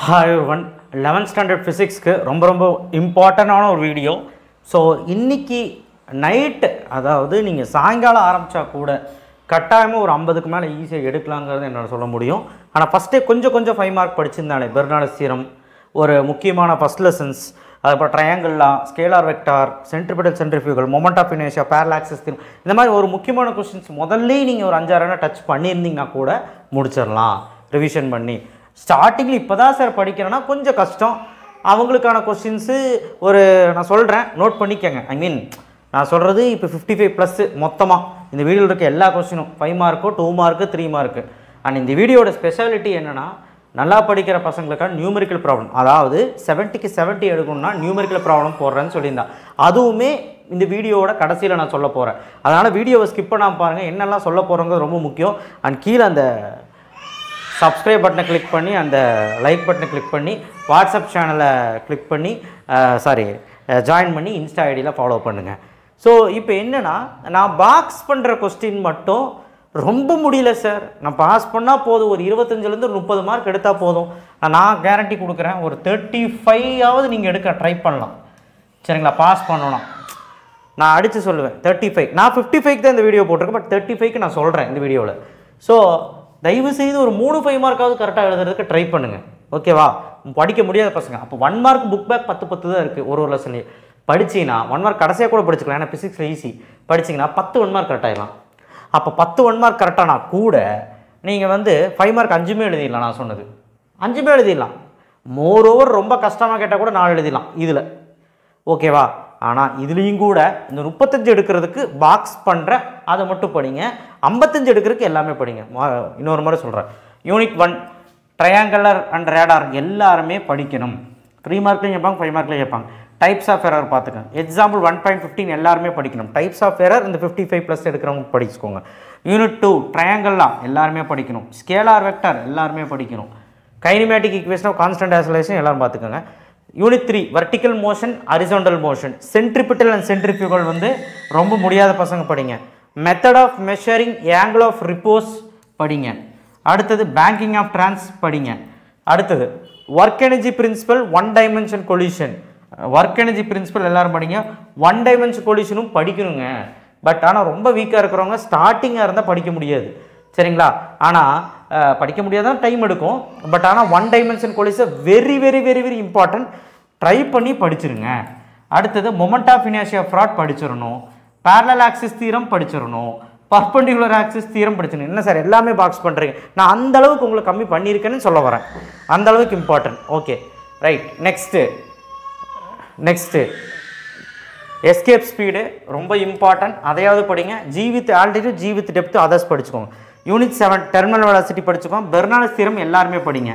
Hi everyone, 11th standard physics ரொம்ப இம்பார்ட்டன்டான ஒரு வீடியோ. ஸோ இன்னைக்கு நைட், அதாவது நீங்கள் சாயங்காலம் ஆரம்பித்தா கூட கட்டாயமாக ஒரு 50க்கு மேலே ஈஸியாக எடுக்கலாங்கிறது என்னால் சொல்ல முடியும். ஆனால் ஃபஸ்ட்டே கொஞ்சம் 5 மார்க் படிச்சிருந்தானே, பெர்னாலஸ் தியரம், ஒரு முக்கியமான ஃபஸ்ட் லெசன்ஸ், அதுக்கப்புறம் ட்ரையாங்கிள்லாம், scalar vector, centripetal centrifugal, moment of inertia, parallel axis theorem, இந்த மாதிரி ஒரு முக்கியமான கொஸ்டின்ஸ் முதல்ல நீங்கள் ஒரு 5-6 டச் பண்ணியிருந்தீங்கன்னா கூட முடிச்சிடலாம் ரிவிஷன் பண்ணி. ஸ்டார்டிங்கில் இப்போ தான் சார் படிக்கிறேன்னா கொஞ்சம் கஷ்டம். அவங்களுக்கான கொஸ்டின்ஸு ஒரு நான் சொல்கிறேன், நோட் பண்ணிக்கங்க. நான் சொல்கிறது இப்போ 55+ மொத்தமாக இந்த வீடியோவில் இருக்க எல்லா கொஸ்டினும் 5 மார்க்கோ 2 மார்க்கு 3 மார்க்கு. அண்ட் இந்த வீடியோட ஸ்பெஷாலிட்டி என்னென்னா, நல்லா படிக்கிற பசங்களுக்கான நியூமெரிக்கல் ப்ராப்ளம், அதாவது 70க்கு 70 எடுக்கணும்னா நியூமெரிக்கல் ப்ராப்ளம் போடுறேன்னு சொல்லியிருந்தேன். அதுவுமே இந்த வீடியோவோட கடைசியில் நான் சொல்ல போகிறேன். அதனால் வீடியோவை ஸ்கிப் பண்ணாமல் பாருங்கள், என்னெல்லாம் சொல்ல போகிறோங்கிறது ரொம்ப முக்கியம். அண்ட் கீழே அந்த சப்ஸ்கிரைப் பட்டனை கிளிக் பண்ணி, அந்த லைக் பட்டனை கிளிக் பண்ணி, வாட்ஸ்அப் சேனலை கிளிக் பண்ணி, ஜாயின் பண்ணி இன்ஸ்டா ஐடியில் ஃபாலோ பண்ணுங்கள். ஸோ இப்போ என்னென்னா, நான் பாக்ஸ் பண்ணுற கொஸ்டின் மட்டும் ரொம்ப முடியல சார், நான் பாஸ் பண்ணால் போதும், ஒரு 25லேருந்து 30 மார்க் எடுத்தால் போதும், நான் கேரண்டி கொடுக்குறேன், ஒரு 35ஆவது நீங்கள் எடுக்க ட்ரை பண்ணலாம். சரிங்களா? பாஸ் பண்ணணும். நான் அடித்து சொல்லுவேன் 35. நான் 55க்கு தான் இந்த வீடியோ போட்டிருக்கேன், பட் 35க்கு நான் சொல்கிறேன் இந்த வீடியோவில். ஸோ தயவு செய்து ஒரு 3-5 மார்க்காவது கரெக்டாக எழுதுறதுக்கு ட்ரை பண்ணுங்கள். ஓகேவா? படிக்க முடியாத பசங்க, அப்போ 1 மார்க் புக் பேக் 10 தான் இருக்குது ஒரு லெசன்லேயே. படிச்சிங்கன்னா 1 மார்க் கடைசியாக கூட படிச்சுக்கலாம், ஏன்னா ஃபிசிக்ஸில் ஈஸி. படிச்சிங்கன்னா 10 1 மார்க் கரெக்டாகிடலாம். அப்போ 10 1 மார்க் கரெக்டானா கூட நீங்கள் 5 மார்க் 5மே எழுதிடலாம். நான் சொன்னது 5மே எழுதிடலாம். மோரோவர் ரொம்ப கஷ்டமாக கேட்டால் கூட 4 எழுதிடலாம் இதில். ஓகேவா? ஆனால் இதுலேயும் கூட இந்த 35 எடுக்கிறதுக்கு பாக்ஸ் பண்ணுற அதை மட்டும் படிங்க, 55 எடுக்கிறதுக்கு எல்லாமே படிங்க. இன்னொரு மாதிரி சொல்கிறேன், யூனிட் 1 ட்ரையாங்குலர் அண்ட் ரேடார் எல்லாருமே படிக்கணும். 3 மார்க்லையும் கேட்பாங்க, 5 மார்க்லையும் கேட்பாங்க. டைப்ஸ் ஆஃப் எரர் பார்த்துக்கோங்க. எக்ஸாம்பிள் 1.15 எல்லாருமே படிக்கணும். டைப்ஸ் ஆஃப் எரர் இந்த 55+ எடுக்கிறவங்க படிச்சுக்கோங்க. யூனிட் 2 ட்ரையாங்கிள்லாம் எல்லாருமே படிக்கணும். ஸ்கேலார் வெக்டார் எல்லாருமே படிக்கணும். Kinematic equation of constant acceleration எல்லாரும் பார்த்துக்கோங்க. Unit 3 vertical motion, horizontal motion, centripetal and centrifugal ரொம்ப முடியாத பசங்க படிங்க. Method of measuring angle of repose படிங்க. அடுத்தது பேங்கிங் ஆஃப் டிரான்ஸ் படிங்க. அடுத்தது work energy principle, 1 dimension collision. Work energy principle எல்லாரும் படிங்க. 1 டைமென்ஷன் கொலிஷனும் படிக்கணுங்க. பட் ஆனால் ரொம்ப வீக்காக இருக்கிறவங்க ஸ்டார்டிங்காக இருந்தால் படிக்க முடியாது. சரிங்களா? ஆனால் படிக்க முடியாதான், டைம் எடுக்கும். பட் ஆனால் 1 dimension collision very very very very important. Try பண்ணி படிச்சிருங்க. அடுத்தது மொமெண்ட் ஆஃப் இனர்ஷியா ஃப்ராட் படிச்சிடணும். பேரலல் ஆக்சிஸ் தியரம் படிச்சிடணும். பர்பெண்டிகுலர் ஆக்சிஸ் தியரம் படிச்சிடணும். என்ன சார் எல்லாமே பாக்ஸ் பண்ணுறீங்க? நான் அந்த அளவுக்கு உங்களுக்கு கம்மி பண்ணியிருக்கேன்னு சொல்ல வரேன். அந்த அளவுக்கு important. Okay, right. Next escape speed ரொம்ப இம்பார்ட்டன்ட், அதையாவது படிங்க. G with altitude, G with depth, others படிச்சுக்கோங்க. யூனிட் 7 டெர்மினல் வெலாசிட்டி படிச்சுக்கோங்க. பெர்னாலஸ் தியரம் எல்லாருமே படிங்க.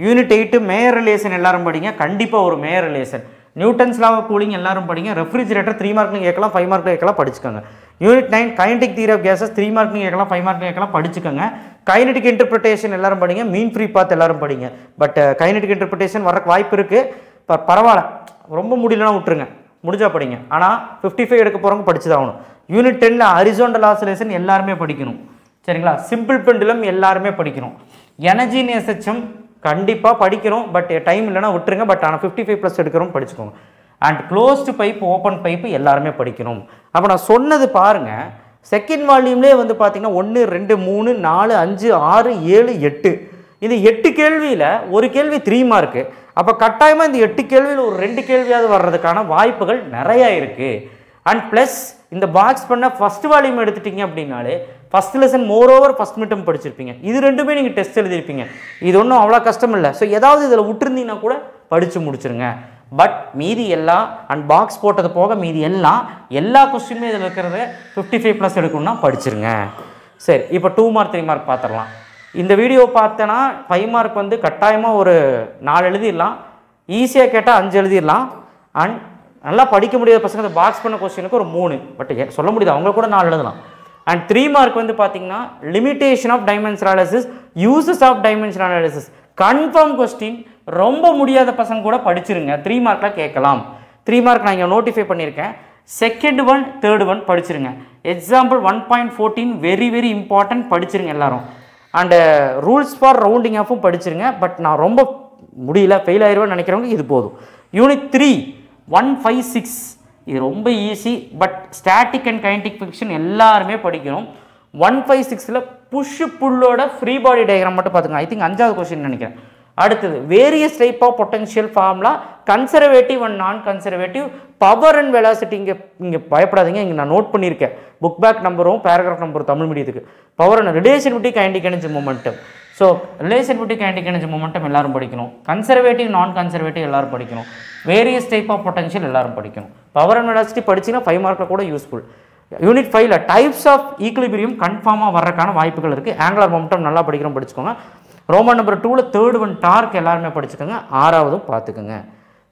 யூனிட் 8 மேயர் ரிலேஷன் எல்லாரும் படிங்க. கண்டிப்பாக ஒரு Mayer relation. Newton's law of cooling எல்லாரும் படிங்க. ரெஃப்ரிஜிரேட்டர் 3 மார்க்லையும் கேட்கலாம், 5 மார்க்லையும் கேட்கலாம், படிச்சுக்கோங்க. Unit 9 kinetic theory of gases 3 மார்க்லையும் கேட்கலாம், 5 மார்க்லையும் கேட்கலாம், படிச்சுக்கோங்க. கைனடிக் இன்டர்பிரிட்டேஷன் எல்லாரும் படிங்க. மீன் ஃப்ரீ பாத் எல்லாரும் படிங்க. பட் கைனடிக் இன்டர்பிரிட்டேஷன் வரக்கு வாய்ப்பு இருக்குது. பரவாயில்ல, ரொம்ப முடியலன்னா விட்டுருங்க, முடிஞ்சால் படிங்க. ஆனால் 55 எடுக்க போகிறவங்க படிச்சு தான் ஆகணும். யூனிட் 10 ஹரிசாண்டல் ஆசிலேஷன் எல்லாருமே படிக்கணும். சரிங்களா? சிம்பிள் பெண்டுலம் எல்லாருமே படிக்கணும். எனர்ஜி இன் எஸ்ஹெச்எம் கண்டிப்பாக படிக்கணும், பட் டைம் இல்லைனா விட்டுருங்க. பட் ஆனால் 55+ எடுக்கிறோம் படிச்சுக்கோங்க. And closed pipe, open pipe எல்லாருமே படிக்கணும். அப்போ நான் சொன்னது பாருங்கள், செகண்ட் வால்யூம்லேயே பார்த்தீங்கன்னா 1 2 3 4 5 6 7 8 இந்த 8 கேள்வியில் ஒரு கேள்வி 3 மார்க்கு. அப்போ கட்டாயமாக இந்த 8 கேள்வியில் ஒரு 2 கேள்வியாவது வர்றதுக்கான வாய்ப்புகள் நிறையா இருக்குது. அண்ட் ப்ளஸ் இந்த பாக்ஸ் பண்ண ஃபஸ்ட் வால்யூம் எடுத்துட்டிங்க அப்படின்னாலே first lesson moreover first midterm படிச்சிருப்பீங்க. இது ரெண்டுமே நீங்கள் டெஸ்ட் எழுதியிருப்பீங்க. இது ஒன்றும் அவ்வளோ கஷ்டம் இல்லை. ஸோ ஏதாவது இதில் விட்டுருந்தீங்கன்னா கூட படித்து முடிச்சிருங்க. பட் மீதி எல்லாம் அண்ட் பாக்ஸ் போட்டது போக மீதி எல்லா கொஸ்டினுமே இதில் இருக்கிறத 55+ எடுக்கணும்னா படிச்சிருங்க. சரி, இப்போ 2 மார்க் 3 மார்க் பார்த்துடலாம். இந்த வீடியோ பார்த்தேன்னா 5 மார்க் கட்டாயமாக ஒரு 4 எழுதிடலாம். ஈஸியாக கேட்டால் 5 எழுதிடலாம். அண்ட் நல்லா படிக்க முடியாத பசங்க இந்த பாக்ஸ் பண்ண கொஸ்டினுக்கு ஒரு 3, பட் சொல்ல முடியாது, அவங்க கூட 4 எழுதலாம். அண்ட் 3 மார்க் பார்த்தீங்கன்னா limitation of dimension analysis, uses of dimension analysis, confirm question. ரொம்ப முடியாத பசங்க கூட படிச்சிருங்க. 3 மார்க்கில் கேட்கலாம். 3 மார்க் நான் இங்கே நோட்டிஃபை பண்ணியிருக்கேன். செகண்ட் 1 தேர்ட் 1 படிச்சிருங்க. எக்ஸாம்பிள் 1.14 வெரி வெரி இம்பார்ட்டன்ட், படிச்சிருங்க எல்லாரும். அண்டு ரூல்ஸ் ஃபார் ரவுண்டிங் ஆஃபும் படிச்சிருங்க. பட் நான் ரொம்ப முடியல ஃபெயில் ஆயிடுவேன்னு நினைக்கிறவங்க இது போதும். யூனிட் 3 156 இது ரொம்ப easy. But static and kinetic friction எல்லாருமே படிக்கணும். 156ல் புஷ் புல்லோட ஃப்ரீ பாடி டயக்ராம் மட்டும் பார்த்துங்க. ஐ திங்க் 5வது கொஸ்டின் நினைக்கிறேன். அடுத்தது various type of potential formula, conservative and non conservative, power and velocity. இங்கே பயப்படாதீங்க, இங்கே நான் நோட் பண்ணியிருக்கேன். புக் பேக் நம்பரும் பேராகிராஃப் நம்பரும் தமிழ் மீடியத்துக்கு. Power and relation between kinetic energy momentum. So relation between kinetic energy momentum எல்லாரும் படிக்கணும். கன்சர்வேட்டிவ் நான் கன்சர்வேட்டிவ் எல்லாரும் படிக்கணும். வேரியஸ் டைப் ஆஃப் பொட்டன்ஷியல் எல்லாரும் படிக்கணும். பவர் அண்ட் வெலாசிட்டி படிச்சிங்கன்னா 5 மார்க்கில் கூட யூஸ்ஃபுல். யூனிட் 5ல் டைப்ஸ் ஆஃப் ஈக்குலிபிரியம் கன்ஃபார்மாக வர்றதுக்கான வாய்ப்புகள் இருக்குது. ஆங்குலர் மொமெண்டம் நல்லா படிக்கிறோம், படிச்சுக்கோங்க. ரோமன் நம்பர் 2ல் தேர்ட் ஒன் டார்க் எல்லாருமே படிச்சுக்கோங்க. 6வதும் பார்த்துக்குங்க.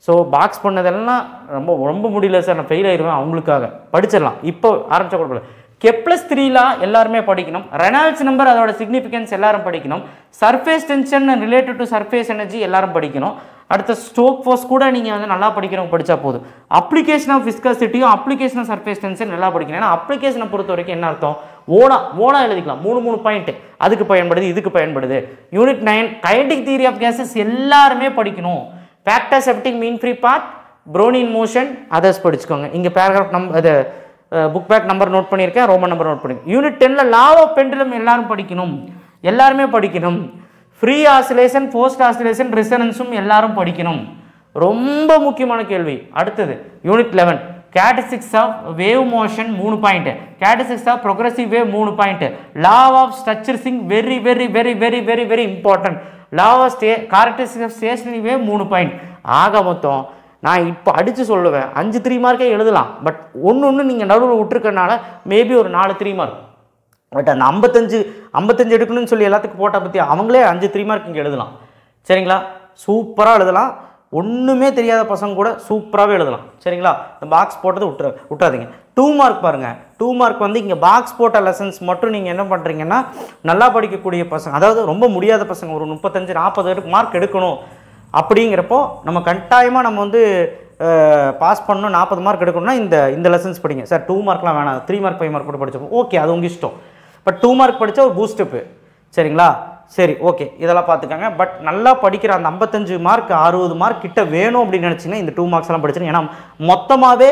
ஸோ பாக்ஸ் பண்ணதெல்லாம் ரொம்ப ரொம்ப முடியல சார், நான் ஃபெயில் ஆயிடுவேன், அவங்களுக்காக படிச்சிடலாம். இப்போ ஆரம்பிச்ச கூட கெப்லஸ் 3 எல்லாருமே படிக்கணும். ரெனால்ட்ஸ் நம்பர் அதோட சிக்னிஃபிகன்ஸ் எல்லாரும் படிக்கணும். Surface tension related to surface energy எல்லாரும் படிக்கணும். அடுத்த ஸ்டோக் ஃபோர்ஸ் கூட நீங்கள் வந்து நல்லா படிக்கிறவங்க படித்தா போதும். அப்ளிகேஷன் ஆஃப் விஸ்காசிட்டியும் அப்ளிகேஷன் ஆஃப் சர்ஃபேஸ் டென்ஷன் நல்லா படிக்கணும். ஏன்னா அப்ளிகேஷனை பொறுத்த வரைக்கும் என்ன அர்த்தம், ஓனா எழுதிக்கலாம். 3 பாயிண்ட் அதுக்கு பயன்படுது, இதுக்கு பயன்படுது. Unit 9 kinetic theory of gases எல்லாருமே படிக்கணும். Factors affecting mean free path, Brownian motion, others படிச்சுக்கோங்க. இங்கே பேராகிராஃப் நம்பர் அது புக் பேக் நம்பர் நோட் பண்ணியிருக்கேன், ரோமன் நம்பர் நோட் பண்ணியிருக்கேன். யூனிட் 10ல் லா ஆஃப் பெண்டுலம் எல்லாரும் படிக்கணும், எல்லாருமே படிக்கணும். ஃப்ரீ ஆசிலேஷன், போஸ்ட் ஆசிலேஷன், ரெசனன்ஸும் எல்லாரும் படிக்கணும். ரொம்ப முக்கியமான கேள்வி. அடுத்தது unit 11 characteristics of wave motion 3 point, characteristics of progressive wave 3 point, law of ஸ்ட்ரக்சர்ஸிங் very very very very very very important, law of characteristics of stationary wave 3 point. ஆக மொத்தம் நான் இப்போ அடித்து சொல்லுவேன் 5 3 மார்க்கே எழுதலாம். பட் ஒன்று நீங்கள் நடுவில் விட்டுருக்கனால மேபி ஒரு 4 3 மார்க். பட் அந்த 55 எடுக்கணும்னு சொல்லி எல்லாத்துக்கும் போட்டால் பற்றி அவங்களே 5 3 மார்க் இங்கே எழுதலாம். சரிங்களா, சூப்பராக எழுதலாம். ஒன்றுமே தெரியாத பசங்க கூட சூப்பராகவே எழுதலாம். சரிங்களா, இந்த பாக்ஸ் போட்டது விட்டுறாதீங்க. 2 மார்க் பாருங்கள். 2 மார்க் வந்து இங்கே பாக்ஸ் போட்ட லெசன்ஸ் மட்டும் நீங்கள் என்ன பண்ணுறீங்கன்னா, நல்லா படிக்கக்கூடிய பசங்க, அதாவது ரொம்ப முடியாத பசங்க ஒரு 35 40 மார்க் எடுக்கணும் அப்படிங்கிறப்போ நம்ம கட்டாயமாக நம்ம வந்து பாஸ் பண்ணணும். 40 மார்க் எடுக்கணும்னா இந்த லெசன்ஸ் படிங்க. சார் 2 மார்க்லாம் வேணாம், 3 மார்க் 5 மார்க் கூட படிச்சோம், ஓகே, அது உங்கள் இஷ்டம். பட் 2 மார்க் படித்தா ஒரு பூஸ்டப்பு. சரிங்களா, சரி, ஓகே, இதெல்லாம் பார்த்துக்கோங்க. பட் நல்லா படிக்கிற அந்த 55 மார்க் 60 மார்க் கிட்ட வேணும் அப்படின்னு நினச்சிங்கன்னா இந்த 2 மார்க்ஸ் எல்லாம் படிச்சிருங்க. ஏன்னா மொத்தமாகவே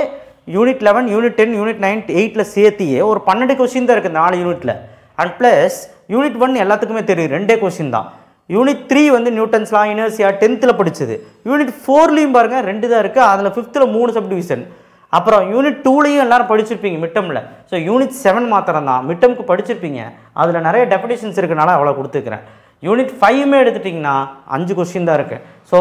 யூனிட் 11 யூனிட் 10 யூனிட் 9 8ல் சேர்த்தியே ஒரு 12 கொஸ்டின் தான் இருக்குது 4 யூனிட்டில். அண்ட் ப்ளஸ் யூனிட் 1 எல்லாத்துக்குமே தெரியும் 2 கொஸ்டின் தான். யூனிட் 3 வந்து நியூட்டன்ஸ் லா, இனர்சியா 10ல் படிச்சது. யூனிட் 4லையும் பாருங்கள் 2 தான் இருக்குது. அதில் 5ல் 3 சப்டிவிஷன். அப்புறம் யூனிட் 2லையும் எல்லாரும் படிச்சிருப்பீங்க மிட்டமில். ஸோ யூனிட் 7 மாத்திரம் தான் மிட்டமுக்கு படிச்சிருப்பீங்க. அதில் நிறைய டெஃபினேஷன்ஸ் இருக்கனால அவ்வளோ கொடுத்துருக்குறேன். யூனிட் 5மே எடுத்துட்டிங்கன்னா 5 கொஸ்டின் தான் இருக்குது. ஸோ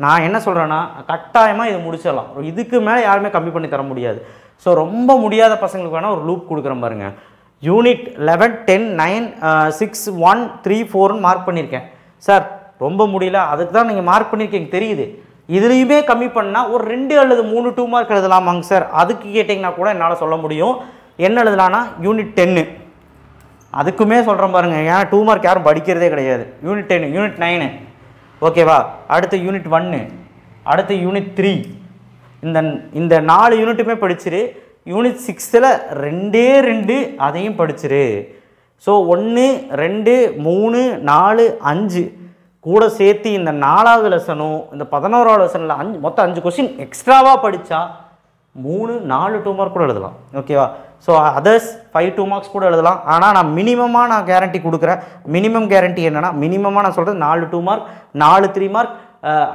நான் என்ன சொல்கிறேன்னா, கட்டாயமாக இது முடிச்சிடலாம். இதுக்கு மேலே யாருமே கம்மி பண்ணி தர முடியாது. ஸோ ரொம்ப முடியாத பசங்களுக்கு வேணால் ஒரு லூப் கொடுக்குறேன் பாருங்கள். யூனிட் 11 10 9 6 1 3 4ன்னு மார்க் பண்ணியிருக்கேன். சார் ரொம்ப முடியல, அதுக்கு தான் நீங்கள் மார்க் பண்ணியிருக்கீங்க தெரியுது. இதுலேயுமே கம்மி பண்ணால் ஒரு 2 அல்லது 3 2 மார்க் எழுதலாமாங்க சார், அதுக்கு கேட்டிங்கன்னா கூட என்னால் சொல்ல முடியும். என்ன எழுதலான்னா யூனிட் 10 அதுக்குமே சொல்கிறேன் பாருங்கள். ஏன்னா 2 மார்க் யாரும் படிக்கிறதே கிடையாது. யூனிட் 10 யூனிட் 9 ஓகேவா. அடுத்து யூனிட் 1, அடுத்து யூனிட் 3, இந்த 4 யூனிட்டுமே படிச்சிரு. யூனிட் 6ல் 2 அதையும் படிச்சிரு. ஸோ 1 2 3 4 5 கூட சேர்த்து இந்த 4வது லெசனும் இந்த 11வது லெசனில் மொத்தம் 5 கொஸ்டின் எக்ஸ்ட்ராவாக படித்தா 3 4 2 மார்க் கூட எழுதலாம். ஓகேவா. ஸோ அதர்ஸ் 5 2 மார்க்ஸ் கூட எழுதலாம். ஆனால் நான் மினிமமாக கேரண்டி கொடுக்குறேன். மினிமம் கேரண்டி என்னென்னா, மினிமமாக நான் சொல்கிறது 4 2 mark 4 3 mark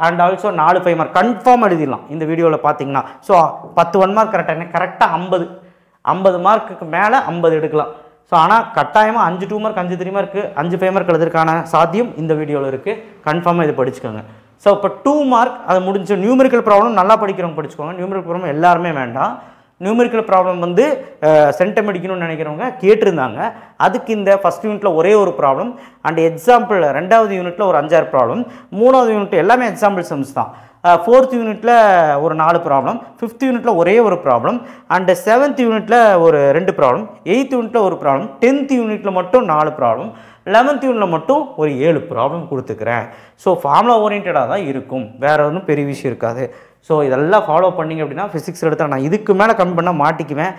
and also 4 5 mark confirm எழுதிடலாம் இந்த வீடியோவில் பார்த்தீங்கன்னா. ஸோ 10 1 மார்க் கரெக்டாக 50 மார்க்குக்கு மேலே 50 எடுக்கலாம். ஸோ ஆனால் கட்டாயமாக 5 2 மார்க் 5 3 மார்க்கு 5 5 மார்க் எழுதுறதுக்கான சாத்தியம் இந்த வீடியோவில் இருக்குது. கன்ஃபார்மாக இது படிச்சுக்கோங்க. ஸோ இப்போ 2 மார்க் அது முடிஞ்சு. நியூமெரிக்கல் ப்ராப்ளம் நல்லா படிக்கிறவங்க படிச்சுக்கோங்க. நியூமெரிக்கல் ப்ராப்ளம் எல்லாருமே வேண்டாம். நியூமெரிக்கல் ப்ராப்ளம் வந்து சென்டம் அடிக்கணும்னு நினைக்கிறவங்க கேட்டிருந்தாங்க. அதுக்கு இந்த ஃபஸ்ட் யூனிட்டில் ஒரே ஒரு ப்ராப்ளம் அண்ட் எக்ஸாம்பிள் 2வது யூனிட்டில் ஒரு 5 6 ப்ராப்ளம், 3வது யூனிட் எல்லாமே எக்ஸாம்பிள் சம்ஸ் தான். 4th யூனிட்டில் ஒரு 4 ப்ராப்ளம், 5th யூனிட்டில் ஒரே ஒரு ப்ராப்ளம் அண்ட் 7th யூனிட்டில் ஒரு 2 ப்ராப்ளம், 8th யூனிட்டில் ஒரு ப்ராப்ளம், 10th யூனிட்டில் மட்டும் 4 ப்ராப்ளம், 11th யூனிட்டில் மட்டும் ஒரு 7 ப்ராப்ளம் கொடுத்துக்கிறேன். ஸோ ஃபார்முலா ஓரியன்டாக தான் இருக்கும், வேறு ஒன்றும் பெரிய விஷயம் இருக்காது. ஸோ இதெல்லாம் ஃபாலோ பண்ணிங்க அப்படின்னா ஃபிசிக்ஸ் எடுத்தால் நான் இதுக்கு மேலே கம்மி பண்ணால் மாட்டிக்குவேன்.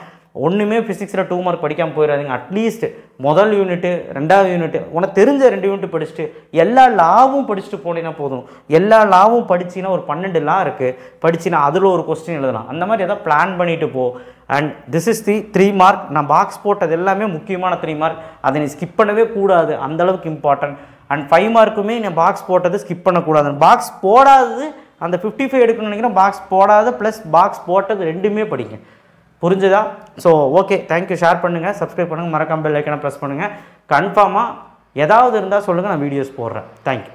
ஒன்றுமே ஃபிசிக்ஸில் 2 மார்க் படிக்காமல் போயிடாதீங்க. அட்லீஸ்ட் முதல் யூனிட்டு 2வது யூனிட்டு உனக்கு தெரிஞ்ச 2 யூனிட் படிச்சுட்டு எல்லா லாவும் படிச்சுட்டு போனீங்கன்னா போதும். எல்லா லாவும் படிச்சின்னா ஒரு 12 லா இருக்குது, படிச்சின்னா அதில் ஒரு கொஸ்டின் எழுதலாம். அந்த மாதிரி எதாவது பிளான் பண்ணிவிட்டு போ. And this is the 3 mark. நான் பாக்ஸ் போட்டது எல்லாமே முக்கியமான 3 மார்க். அதை நீ ஸ்கிப் பண்ணவே கூடாது, அந்தளவுக்கு இம்பார்ட்டன்ட். அண்ட் 5 மார்க்குமே நான் பாக்ஸ் போட்டது ஸ்கிப் பண்ணக்கூடாது. பாக்ஸ் போடாதது அந்த 55 எடுக்கணும்னு நினைக்கிறேன். பாக்ஸ் போடாத ப்ளஸ் பாக்ஸ் போட்டது ரெண்டுமே படிங்க. புரிஞ்சுதா? So okay, thank you. ஷேர் பண்ணுங்கள், சப்ஸ்கிரைப் பண்ணுங்கள், மறக்காம பெல் ஐக்கனை ப்ரெஸ் பண்ணுங்கள். கன்ஃபார்மாக ஏதாவது இருந்தால் சொல்லுங்கள், நான் வீடியோஸ் போடுறேன். தேங்க்யூ.